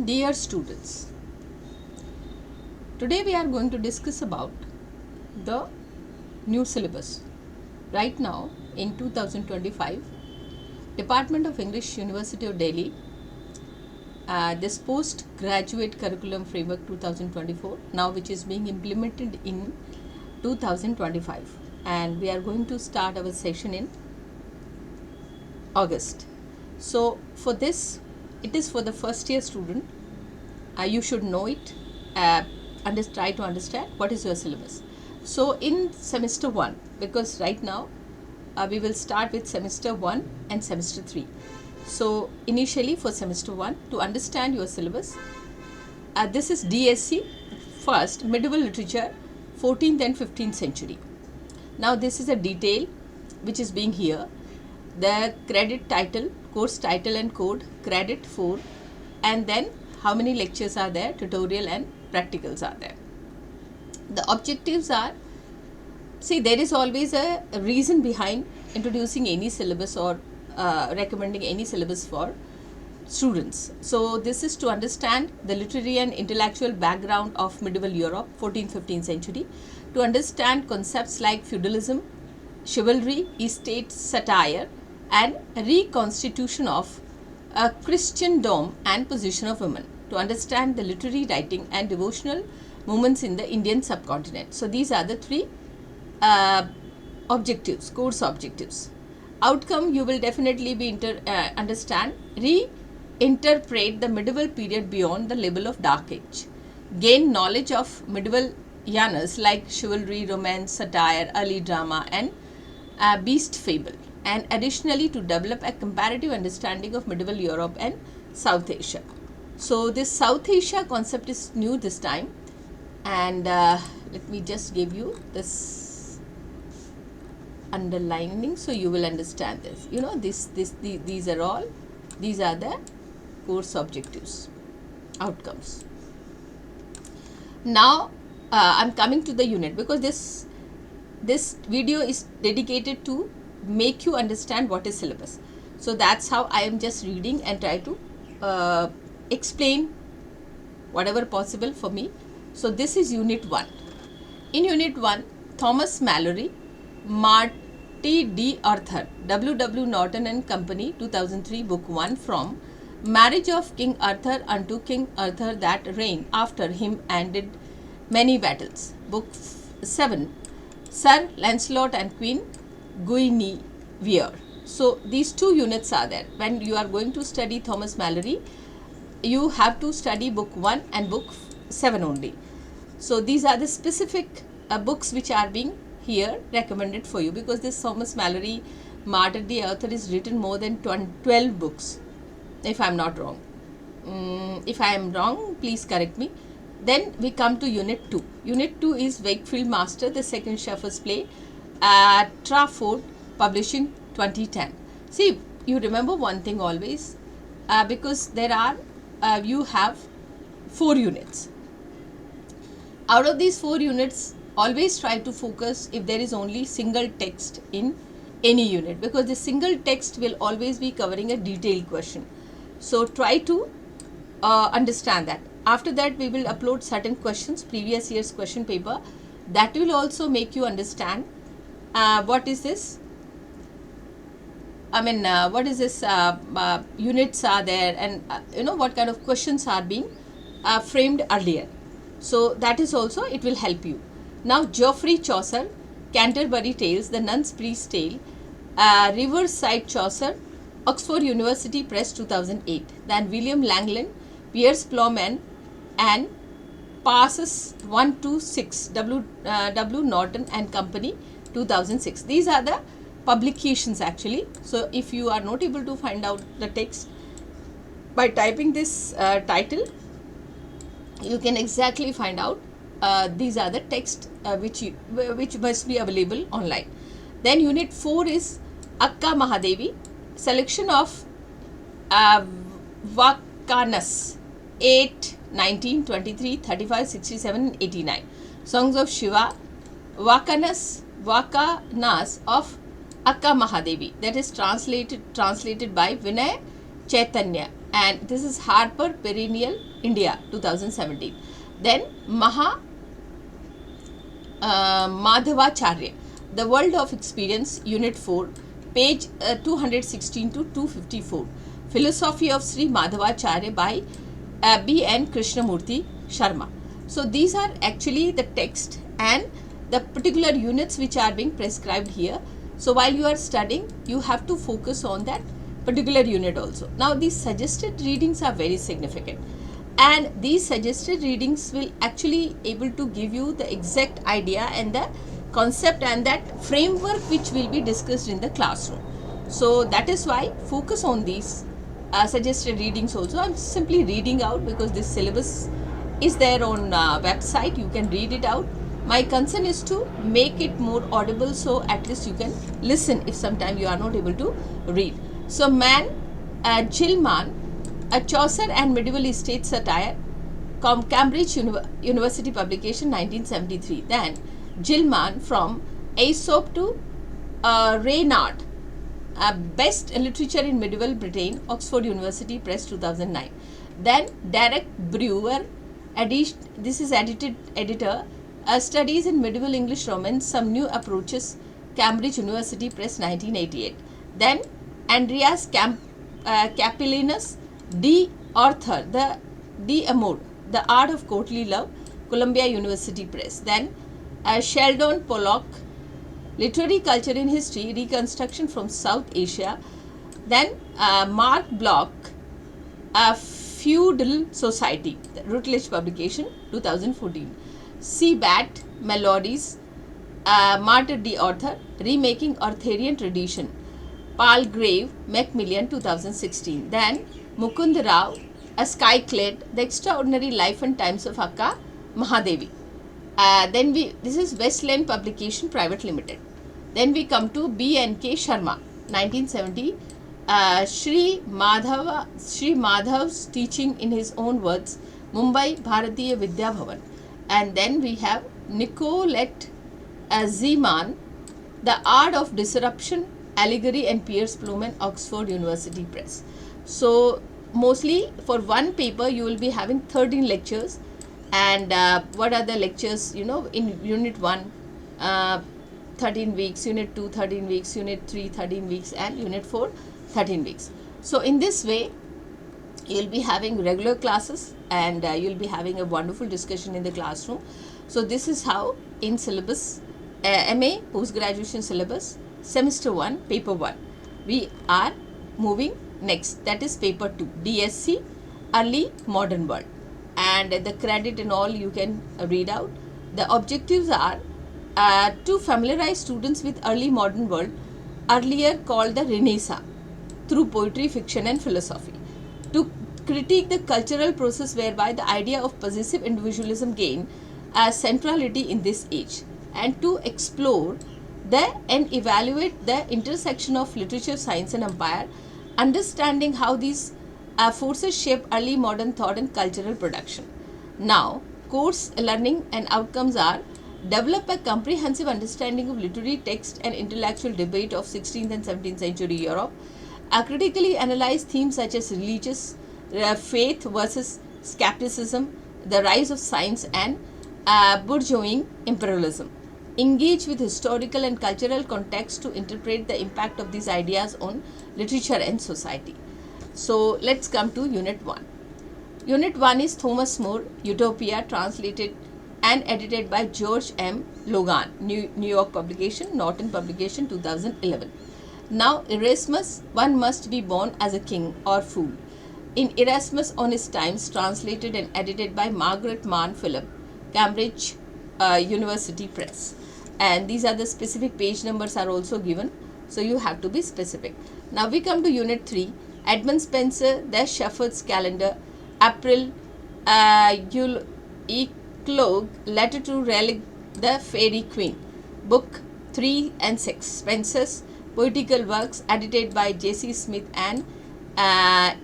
Dear students, today we are going to discuss about the new syllabus. Right now in 2025, Department of English, University of Delhi, this postgraduate curriculum framework 2024 now, which is being implemented in 2025, and we are going to start our session in August. So for this, it is for the first year student. You should know it and try to understand what is your syllabus. So in semester 1, because right now we will start with semester 1 and semester 3. So initially for semester 1, to understand your syllabus, this is DSC, first medieval literature, 14th and 15th century. Now this is a detail which is being here. The credit title, course title and code, credit 4, and then how many lectures are there, tutorial and practicals are there. The objectives are, see, there is always a reason behind introducing any syllabus or recommending any syllabus for students. So this is to understand the literary and intellectual background of medieval Europe, 14th, 15th century, to understand concepts like feudalism, chivalry, estate satire, and reconstitution of Christendom and position of women, to understand the literary writing and devotional movements in the Indian subcontinent. So these are the three objectives, course objectives. Outcome, you will definitely be understand, reinterpret the medieval period beyond the label of dark age, gain knowledge of medieval genres like chivalry, romance, satire, early drama, and beast fable, and additionally to develop a comparative understanding of medieval Europe and South Asia. So this South Asia concept is new this time, and let me just give you this underlining so you will understand this. You know, these are all, these are the course objectives, outcomes. Now I'm coming to the unit, because this video is dedicated to make you understand what is syllabus. So that's how I am just reading and try to explain whatever possible for me. So this is unit 1. In unit 1, Thomas Mallory, Marty D. Arthur, W. Norton and Company, 2003, book 1, from Marriage of King Arthur unto King Arthur that reigned after him and did many battles, book 7, Sir Lancelot and Queen Guinevere. So these two units are there. When you are going to study Thomas Mallory, you have to study book 1 and book 7 only. So these are the specific books which are being here recommended for you, because this Thomas Mallory, Marty D. Arthur, is written more than 12 books, if I am not wrong. If I am wrong, please correct me. Then we come to unit 2. Unit 2 is Wakefield Master, the second Shuffle's play, Trafford, publishing 2010. See, you remember one thing always, because there are, you have 4 units. Out of these 4 units, always try to focus if there is only single text in any unit, because the single text will always be covering a detailed question. So try to understand that. After that, we will upload certain questions, previous year's question paper, that will also make you understand what is this, what is this units are there, and you know what kind of questions are being framed earlier. So that is also, it will help you. Now Geoffrey Chaucer, Canterbury Tales, The Nun's Priest Tale, Riverside Chaucer, Oxford University Press, 2008. Then William Langland, Piers Plowman and Passes 1 to 6, W. Norton and Company, 2006. These are the publications actually. So if you are not able to find out the text by typing this title, you can exactly find out these are the text which must be available online. Then unit 4 is Akka Mahadevi, selection of Vakanas, 8, 19, 23, 35, 67, 89. Songs of Shiva, Vakanas of Akka Mahadevi, that is translated by Vinay Chaitanya, and this is Harper Perennial India 2017. Then Madhavacharya, The World of Experience, Unit 4, page 216 to 254. Philosophy of Sri Madhavacharya by B.N. Krishnamurti Sharma. So these are actually the text and the particular units which are being prescribed here. So while you are studying, you have to focus on that particular unit also. Now these suggested readings are very significant, and these suggested readings will actually able to give you the exact idea and the concept and that framework which will be discussed in the classroom. So that is why focus on these suggested readings also. I'm simply reading out because this syllabus is there on website. You can read it out. My concern is to make it more audible, so at least you can listen if sometime you are not able to read. So Gilman, a Chaucer and Medieval Estate Satire, Cambridge University publication 1973. Then Gilman, From Aesop to Reynard, Best Literature in Medieval Britain, Oxford University Press 2009. Then Derek Brewer, this is editor, Studies in Medieval English Romance, Some New Approaches, Cambridge University Press 1988. Then Andreas Capellanus, Arthur, De Amor, The Art of Courtly Love, Columbia University Press. Then Sheldon Pollock, Literary Culture in History, Reconstruction from South Asia. Then Mark Bloch, Feudal Society, Routledge publication 2014. Seabat, Melodies, Martyr D. Arthur, Remaking Arthurian Tradition, Palgrave, Macmillan 2016. Then Mukund Rao, A Skyclad, The Extraordinary Life and Times of Akka Mahadevi. This is Westland Publication Private Limited. Then we come to B.N.K. Sharma, 1970, Sri Madhav's Teaching in His Own Words, Mumbai Bharatiya Vidya Bhavan. And then we have Nicolette Zeman, The Art of Disruption, Allegory and Piers Plowman, Oxford University Press. So mostly for one paper you will be having 13 lectures, and what are the lectures, in unit 1 13 weeks, unit 2 13 weeks, unit 3 13 weeks, and unit 4 13 weeks. So in this way you will be having regular classes, and you will be having a wonderful discussion in the classroom. So this is how in syllabus, MA post-graduation syllabus, semester 1, paper 1, we are moving next. That is paper 2, DSC, Early Modern World, and the credit and all you can read out. The objectives are to familiarize students with early modern world, earlier called the Renaissance, through poetry, fiction and philosophy. To critique the cultural process whereby the idea of possessive individualism gained centrality in this age, and to explore and evaluate the intersection of literature, science and empire, understanding how these forces shape early modern thought and cultural production. Now, course learning and outcomes are: develop a comprehensive understanding of literary text and intellectual debate of 16th and 17th century Europe, critically analyze themes such as religious faith versus skepticism, the rise of science and bourgeois imperialism. Engage with historical and cultural context to interpret the impact of these ideas on literature and society. So let's come to Unit 1. Unit 1 is Thomas More, Utopia, translated and edited by George M. Logan, New York publication, Norton publication 2011. Now Erasmus, One Must Be Born as a King or Fool, in Erasmus on His Times, translated and edited by Margaret Mann Phillip, Cambridge University Press. And these are the specific page numbers are also given, so you have to be specific. Now we come to Unit 3, Edmund Spenser, The Shepherd's Calendar, April Eclogue, Letter to Relic the Fairy Queen, Book 3 and 6, Spenser's Poetical Works, edited by J.C. Smith and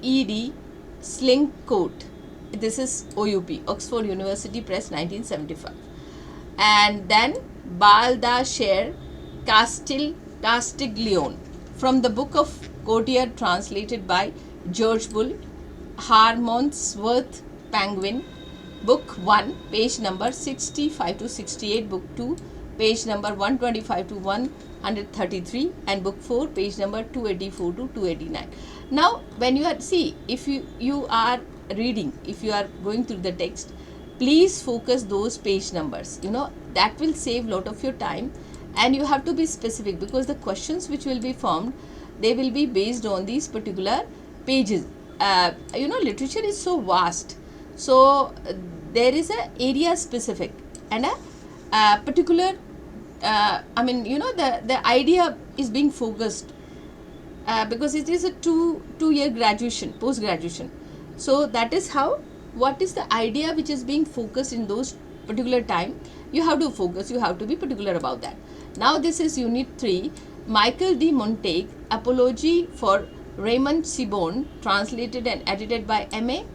E.D. Slincoat. This is OUP, Oxford University Press 1975. And then Baldasher Castiglione, from the Book of Courtier, translated by George Bull, Harmonsworth Penguin, Book 1, page number 65 to 68, Book 2, page number 125 to 133, and Book 4, page number 284 to 289. Now, when you are, see, if you are reading, if you are going through the text, please focus those page numbers. That will save lot of your time, and you have to be specific, because the questions which will be formed, they will be based on these particular pages. Literature is so vast, so there is a area specific and a particular the idea is being focused, because it is a two-year graduation, post-graduation. So that is how, what is the idea which is being focused in those particular time, you have to focus, you have to be particular about that. Now this is unit 3, Michael de Montague, Apology for Raymond Sebone, translated and edited by M.A.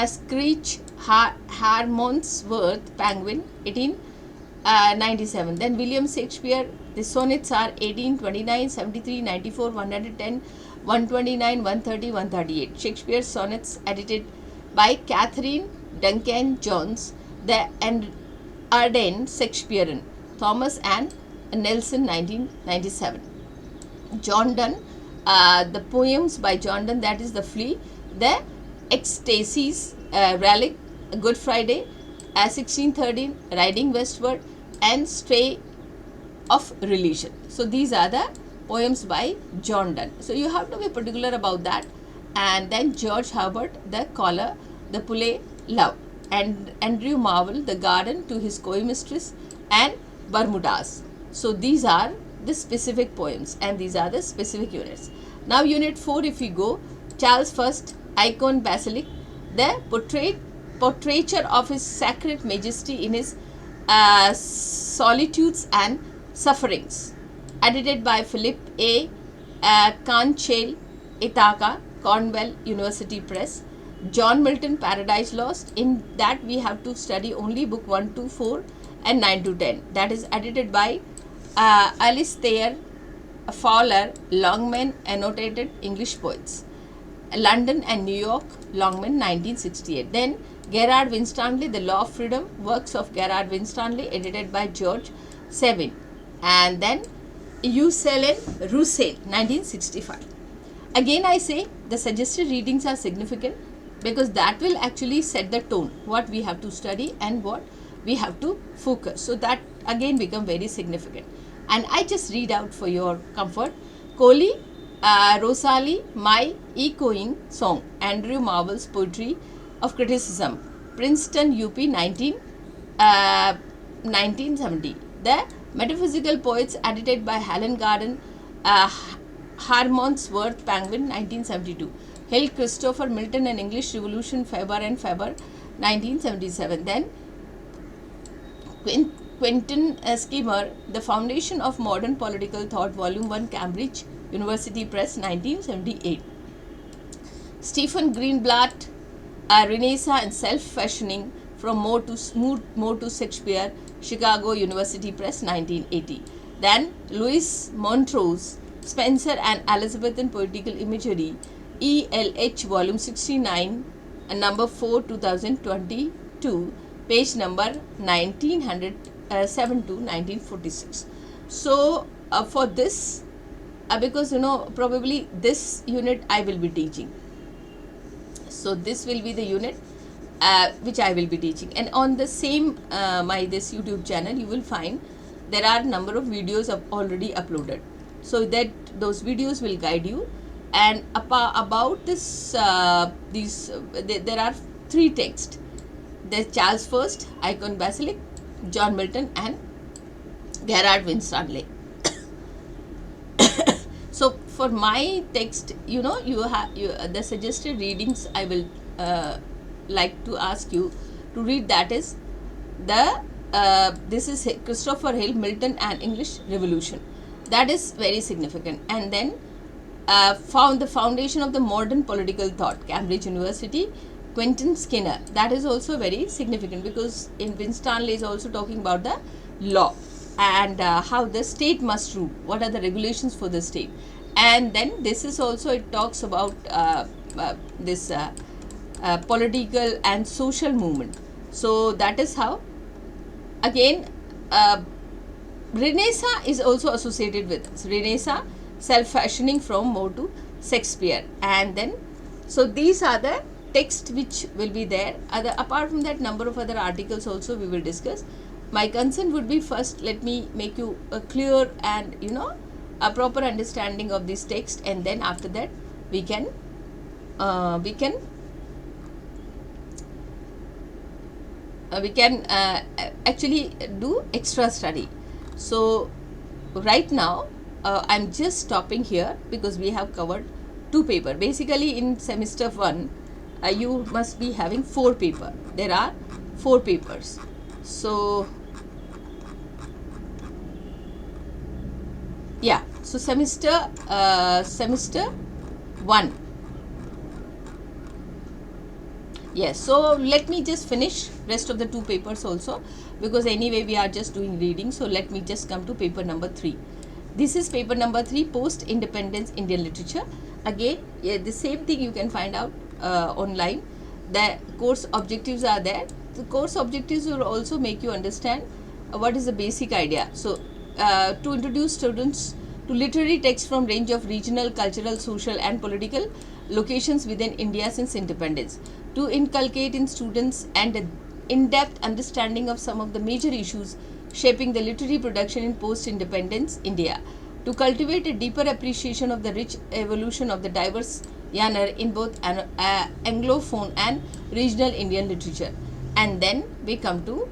Screech Harmonsworth Penguin, 1897. Then William Shakespeare, the sonnets are 18, 29, 73, 94, 110, 129, 130, 138. Shakespeare sonnets edited by Catherine Duncan Jones, the Arden Shakespearean, Thomas and Nelson, 1997. John Donne, the poems by John Donne, that is The Flea, The Ecstasies, Relic, Good Friday, 1613, Riding Westward, and Stray of Religion. So these are the poems by John Donne. So you have to be particular about that. And then George Herbert, The Collar, The Pulley Love, and Andrew Marvell, The Garden to His Coy Mistress, and Bermudas. So these are the specific poems, and these are the specific units. Now unit 4, if we go, Charles First, Icon Basilic, the portraiture of His Sacred Majesty in his solitudes and sufferings, edited by Philip A. Canchale, Ithaca, Cornell University Press. John Milton, Paradise Lost. In that we have to study only book 1 to 4 and 9 to 10. That is edited by Alice Thayer Fowler, Longman, Annotated English Poets, London and New York, Longman, 1968. Then Gerard Winstanley, The Law of Freedom, works of Gerard Winstanley, edited by George Sevin. And then Usselen Roussel, 1965. Again I say the suggested readings are significant, because that will actually set the tone, what we have to study and what we have to focus. So that again become very significant. And I just read out for your comfort. Coley, Rosalie, My Echoing Song, Andrew Marvell's Poetry of Criticism, Princeton, UP, 1970. The Metaphysical Poets, edited by Helen Garden, Harmonsworth Penguin, 1972. Hill, Christopher Milton, An English Revolution, Faber and Faber, 1977. Then Quentin Skimmer, The Foundation of Modern Political Thought, Volume 1, Cambridge University Press, 1978. Stephen Greenblatt, Renaissance and Self-Fashioning, From Moore to Shakespeare, Chicago University Press, 1980. Then Louis Montrose, Spencer and Elizabethan Poetical Imagery, ELH, Volume 69, and number 4, 2022, page number 1907 to 1946. So for this, because probably this unit I will be teaching. So this will be the unit which I will be teaching, and on the same this YouTube channel you will find there are number of videos already uploaded, so that those videos will guide you. And about this there are 3 texts. There's Charles First, Icon Basilic, John Milton, and Gerard Winstanley. So for my text, you have the suggested readings I will like to ask you to read. That is this is Christopher Hill, Milton and English Revolution. That is very significant. And then found the foundation of the modern political thought, Cambridge University, Quentin Skinner. That is also very significant, because in Winstanley is also talking about the law and how the state must rule, what are the regulations for the state. And then this is also, it talks about this political and social movement. So that is how, again, Renaissance is also associated with this. Renaissance, self-fashioning from Moore to Shakespeare. And then, so these are the text which will be there. Apart from that, number of other articles also we will discuss. My concern would be, first let me make you a clear and a proper understanding of this text, and then after that we can actually do extra study. So right now I'm just stopping here because we have covered 2 paper. Basically in semester 1 you must be having 4 paper. There are 4 papers. So yeah, so semester 1. Yes, so let me just finish rest of the 2 papers also, because anyway we are just doing reading. So let me just come to paper number 3. This is paper number 3, post-independence Indian literature. Again, yeah, the same thing you can find out online. The course objectives are there. The course objectives will also make you understand what is the basic idea. So to introduce students to literary texts from range of regional, cultural, social and political locations within India since independence, to inculcate in students an in-depth understanding of some of the major issues shaping the literary production in post-independence India, to cultivate a deeper appreciation of the rich evolution of the diverse genre in both Anglophone and regional Indian literature. And then we come to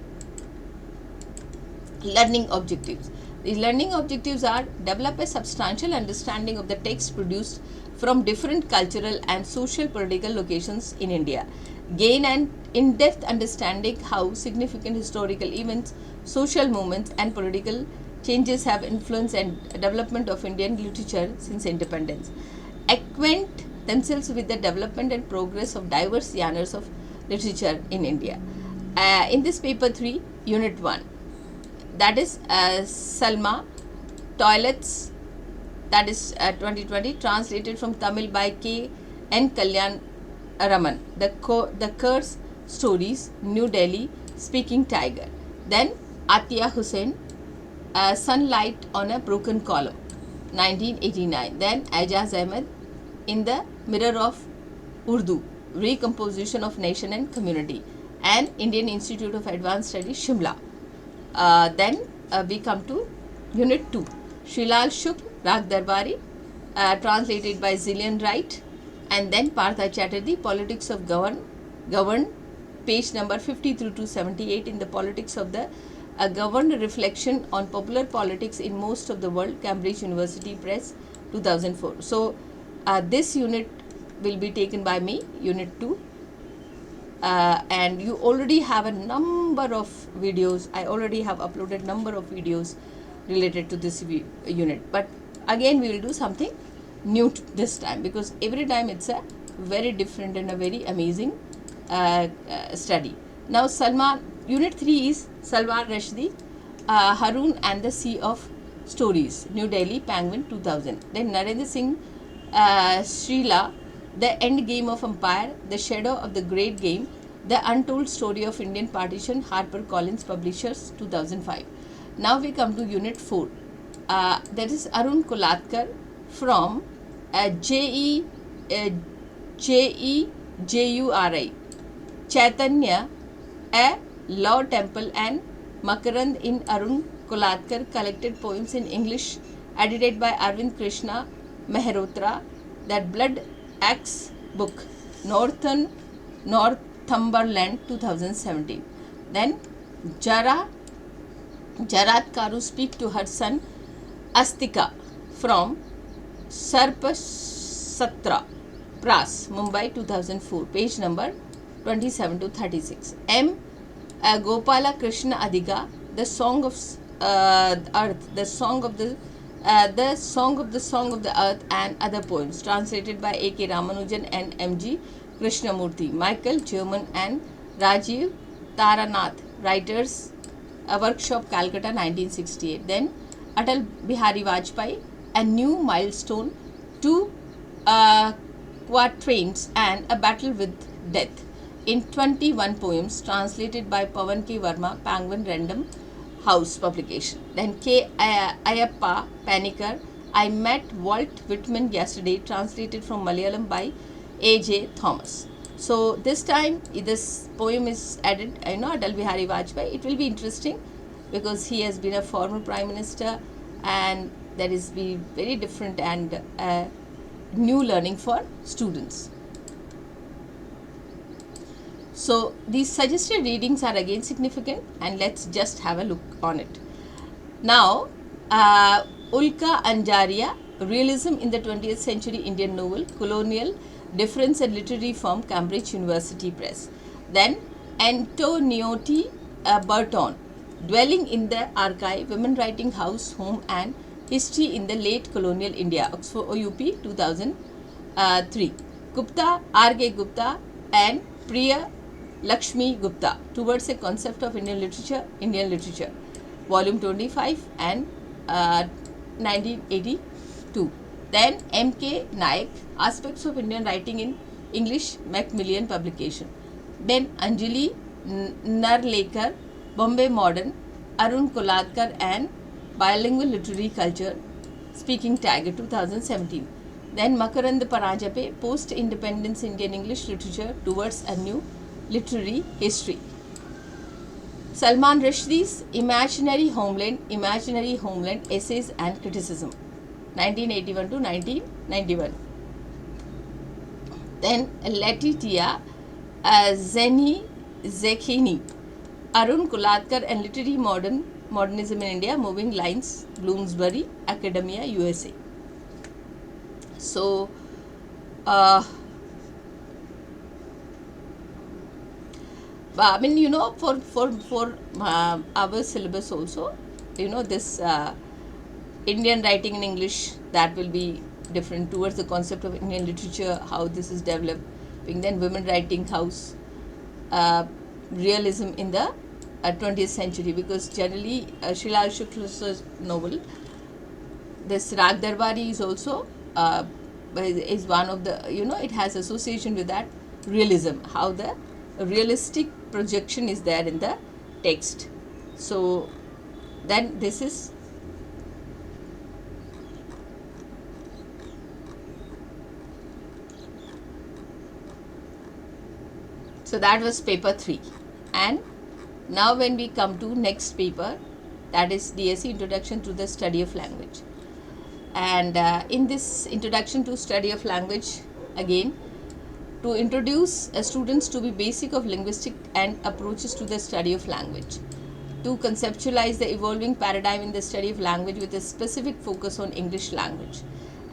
learning objectives. The learning objectives are: develop a substantial understanding of the text produced from different cultural and social political locations in India. Gain an in-depth understanding how significant historical events, social movements and political changes have influenced and development of Indian literature since independence. Acquaint themselves with the development and progress of diverse genres of literature in India. In this paper 3, unit 1, that is Salma Toilets, that is 2020, translated from Tamil by K. N. Kalyan Raman. The Curse Stories, New Delhi, Speaking Tiger. Then Atiya Hussain, Sunlight on a Broken Column, 1989. Then Ajaz Ahmed, In the Mirror of Urdu, Recomposition of Nation and Community, and Indian Institute of Advanced Studies, Shimla. Then we come to unit 2, Shilal SHUKL, Rag Darbari, translated by Zillian Wright. And then Partha Chatterjee, Politics of Governed, page number 50 through to 78 in the Politics of the Governed, Reflection on Popular Politics in Most of the World, Cambridge University Press, 2004. So this unit will be taken by me, unit 2. And you already have a number of videos. I already have uploaded number of videos related to this unit, but again we will do something new this time, because every time it's a very different and a very amazing study. Now Salman, unit 3 is Salman Rushdie, Haroon and the Sea of Stories, New Delhi, Penguin, 2000. Then Narendra Singh Srila, The End Game of Empire, The Shadow of the Great Game, The Untold Story of Indian Partition, HarperCollins Publishers, 2005. Now we come to unit 4. That is Arun Kolatkar from Juri, Chaitanya, A Law Temple, and Makarand in Arun Kolatkar Collected Poems in English, edited by Arvind Krishna Mehrotra. That Blood Axe book, Northumberland, 2017. Then Jarat Karu speak to her son Astika from Sarpasatra Pras, Mumbai, 2004, page number 27 to 36. M. Gopala Krishna Adiga, The Song of Earth, The Song of the Song of the Earth and Other Poems, translated by A.K. Ramanujan and M.G. Krishnamurthy. Michael German and Rajiv Taranath, writers, a workshop, Calcutta, 1968. Then Atal Bihari Vajpayee, A New Milestone, 2 quatrains and A Battle with death in 21 poems translated by Pawan K. Verma, Penguin Random House publication. Then K. Ayappa Panikkar, I met Walt Whitman yesterday, translated from Malayalam by A.J. Thomas. So this time this poem is added, Atal Bihari Vajpayee. It will be interesting because he has been a former Prime Minister, and that is be very different and new learning for students. So these suggested readings are again significant, and let's just have a look on it. Now, Ulka Anjaria, Realism in the 20th Century Indian Novel, Colonial, Difference and Literary Form, Cambridge University Press. Then Antoniotti Burton, Dwelling in the Archive, Women Writing House, Home and History in the Late Colonial India, Oxford OUP 2003. Gupta, R.K. Gupta and Priya Lakshmi Gupta, Towards a Concept of Indian Literature, Volume 25 and 1982. Then M.K. Naik, Aspects of Indian Writing in English, Macmillan publication. Then Anjali Narlekar, Bombay Modern, Arun Koladkar and Bilingual Literary Culture, Speaking Tag, 2017. Then Makarand Parajape, Post-Independence Indian English Literature Towards a New Literary History. Salman Rushdie's Imaginary Homeland, Essays and Criticism, 1981 to 1991. Then Letitia Zekhini, Arun Koladkar and Literary Modernism in India, Moving Lines, Bloomsbury, Academia, USA. So, I mean, for our syllabus also, this Indian writing in English, that will be different towards the concept of Indian literature, how this is developing. Then Women Writing House, Realism in the 20th century, because generally SHUKL's novel, this Rag Darbari is also is one of the, it has association with that realism, how the realistic projection is there in the text. So then this is so that was paper 3. And now when we come to next paper, that is DSC Introduction to the Study of Language. And in this Introduction to Study of Language, again, to introduce students to the basic of linguistic and approaches to the study of language, to conceptualize the evolving paradigm in the study of language with a specific focus on English language,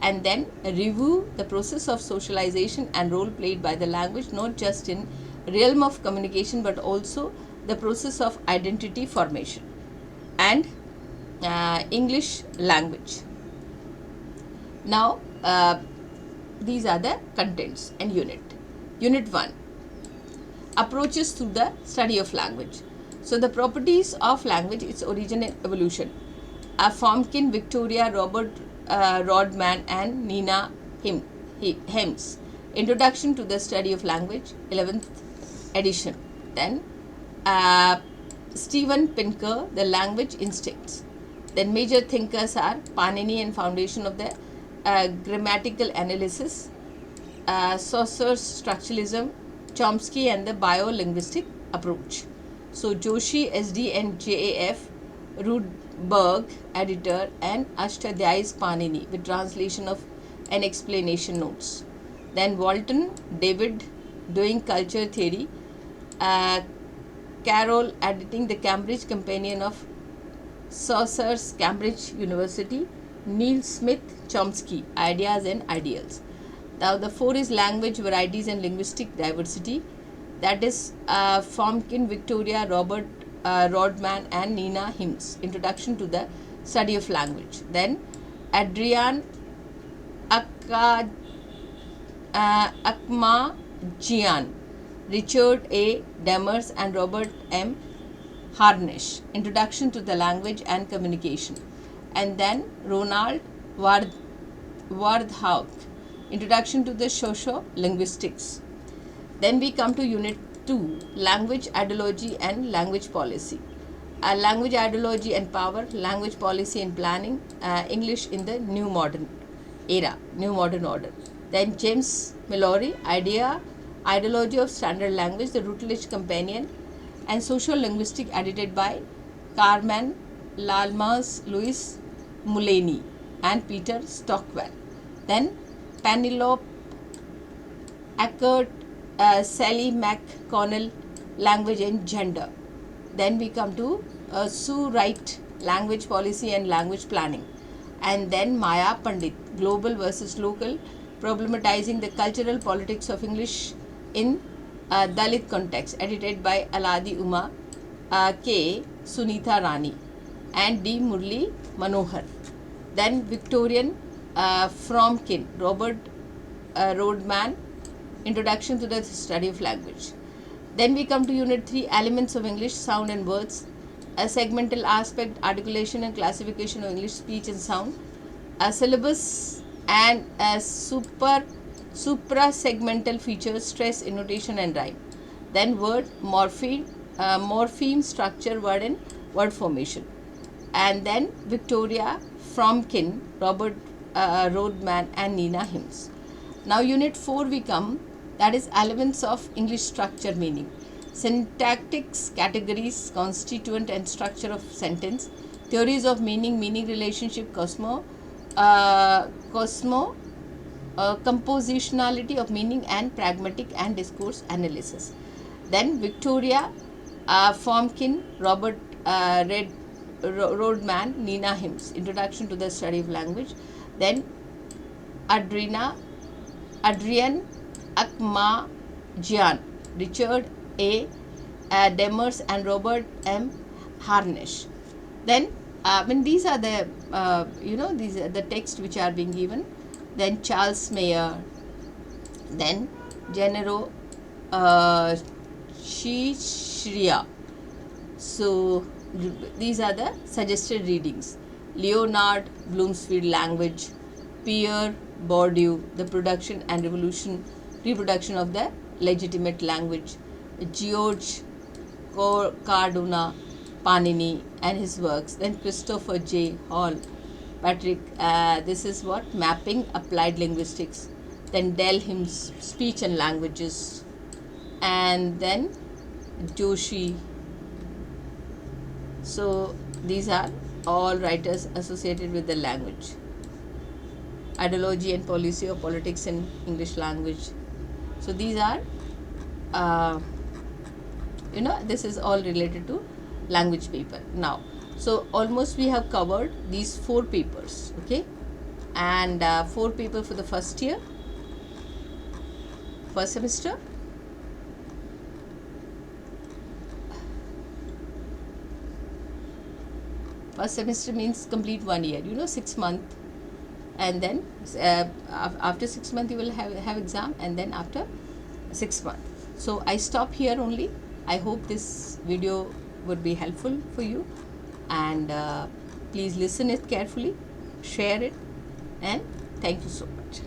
and then review the process of socialization and role played by the language, not just in realm of communication but also the process of identity formation and English language. Now these are the contents and unit. Unit 1, Approaches to the Study of Language. So the properties of language, its origin and evolution. Formkin, Victoria, Robert Rodman and Nina Hems. Introduction to the Study of Language, 11th edition. Then Steven Pinker, The Language Instincts. Then major thinkers are Panini and Foundation of the Grammatical Analysis, Saucer's Structuralism, Chomsky and the Biolinguistic Approach. So Joshi, SD and JAF, Rudberg, editor, and Ashtadhyay's Panini with translation of and explanation notes. Then Walton, David, Doing Culture Theory, Carroll, editing the Cambridge Companion of Saucer's, Cambridge University, Neil Smith, Chomsky, Ideas and Ideals. Now the 4 is Language, Varieties and Linguistic Diversity. That is Formkin, Victoria, Robert Rodman and Nina Hems. Introduction to the Study of Language. Then Adrian Akmajian, Richard A. Demers and Robert M. Harnish. Introduction to the Language and Communication. And then Ronald Wardhauk, Introduction to the Socio-Linguistics. Then we come to Unit 2, Language Ideology and Language Policy. Language Ideology and Power, Language Policy and Planning, English in the New Modern Era, New Modern Order. Then James Mallory, Ideology of Standard Language, the Routledge Companion, and Social Linguistic, edited by Carmen Lalmas, Louis Mulaney, and Peter Stockwell. Then Penelope Eckert, Sally McConnell, Language and Gender. Then we come to Sue Wright, Language Policy and Language Planning. And then Maya Pandit, Global versus Local, Problematizing the Cultural Politics of English in Dalit Context, edited by Aladi Uma, K. Sunitha Rani, and D. Murli Manohar. Then Victorian Fromkin, Robert Rodman, Introduction to the Study of Language. Then we come to Unit 3, Elements of English, Sound and Words, a segmental aspect, articulation and classification of English speech and sound, a syllabus and supra-segmental features, stress, intonation and rhyme. Then word, morpheme, structure, word and word formation. And then Victoria Fromkin, Robert Rodman and Nina Hims. Now Unit 4 we come, that is elements of English structure, meaning, syntactics, categories, constituent and structure of sentence, theories of meaning, meaning relationship, compositionality of meaning, and pragmatic and discourse analysis. Then Victoria Fromkin, Robert Rodman, Nina Hims, Introduction to the Study of Language. Then Adrian Akmajian, Richard A. Demers and Robert M. Harnish. Then these are the these are the texts which are being given. Then Charles Mayer, then Gennaro Shishria. So these are the suggested readings. Leonard Bloomsfield, Language, Pierre Bourdieu, The Production and Reproduction of the Legitimate Language, George Cardona Panini and his works. Then Christopher J. Hall, Patrick, this is what? Mapping Applied Linguistics. Then Dell Hims, Speech and Languages. And then Joshi. So these are all writers associated with the language. Ideology and Policy of Politics in English Language. So these are, this is all related to language paper. Now, so almost we have covered these 4 papers, okay, and 4 papers for the first year, first semester. First semester means complete 1 year, 6 months, and then after 6 months you will have exam, and then after 6 months. So I stop here only. I hope this video would be helpful for you, and please listen it carefully, share it, and thank you so much.